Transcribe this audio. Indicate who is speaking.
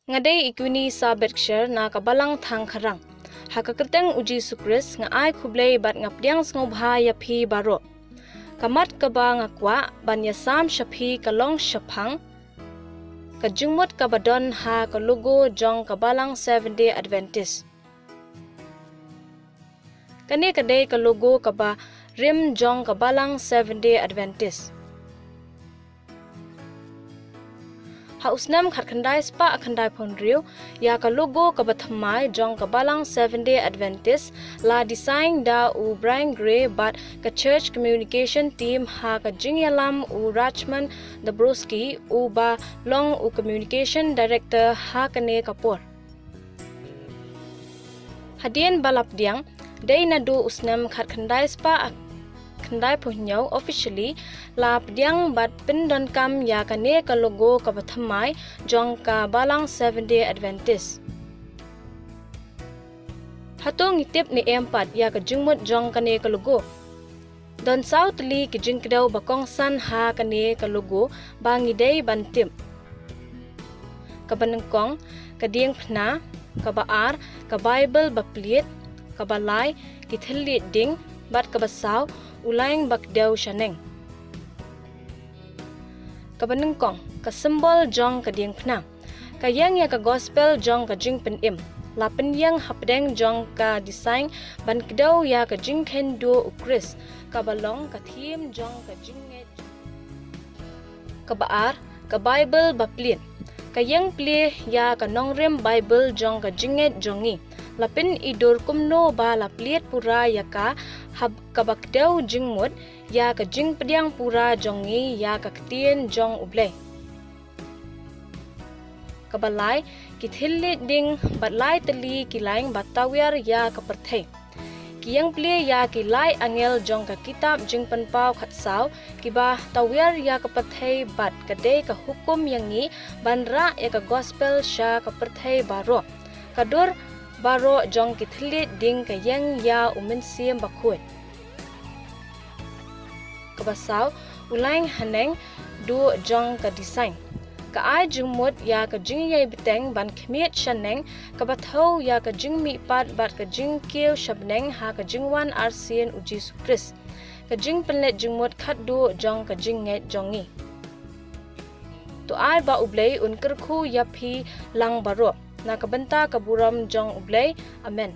Speaker 1: Ngadai ikuni sa Berkshire na kabalang thang kharang. Hakaketeng uji sukris nga ai khublei bat ngapdiang snobha yapi baro. Kamat kaba ngakwa ban yasam shapi kalong shapang. Ka jingmut kabadon ha ka logo jong kabalang Seventh-day Adventist. Kani kadai ka logo kaba rim jong kabalang Seventh-day Adventist. Ha usnam khatkhandai spa akhandai phonriu ya ka logo kabathamai jong kabalang Seventh-day Adventist la design da u Brian Gray bat ka church communication team ha ka jingyalam u Rachman Dabrowski u ba long u communication director ha kane kapor. Hadien balap diang dai nadu usnam khatkhandai spa khandai punyau officially la pdiang bat pindon kam ya kane ka logo ka bathamai jong ka balang Seventh-day Adventist. Hatong itip ni empat ya ka jingmut jong kane ka logo. Don southly ki jingkdaw bakongsan ha kane ka logo bangi day bantim. Kabanengkong kadieng phna kabaar ka Bible bapliet kabalay kithelli ding bat kabasaw ulayang bakdaw shaneng. Kabanengkong ka symbol jong kadieng phna kayang ya ka gospel jong ka jing penim lapen yang hapdeng jong ka design ban kdaw ya ka jing kendo ukris kabalong ka theme jong ka jinget kabaar ka Bible baplin kayang ple ya ka nongrem Bible jong ka jinget jongi lapin idur kumno ba lapliet pura ya ka hab kabakdaw jingmut ya ka jing pediang pura jongi ya ka ktien jong ublay. Kabalay kithilli ding batlay tali kilaing batawir ya ka perthai. Kiyang ple ya kilay angel jong ka kitab jing panpaw khatsaw kiba tawir ya ka perthai bat kadai ka hukum yangi banra ya ka gospel sya ka perthai baro. Kadur baro jong kithlit ding kayang ya umensim bakhuy. Kabasaw ulayang haneng du jong ka design. Kaay jingmut ya ka jingyay biteng ban khmiet shaneng kabathaw ya ka jingmi pat bat ka jingkiw shabneng ha ka jingwan arsin uji sukris. Ka jing penlet jingmut khat du jong ka jinget jongi. To ay ba ublay unkerkhu yapi lang baro. Na kabenta kaburam jong ublay. Amen.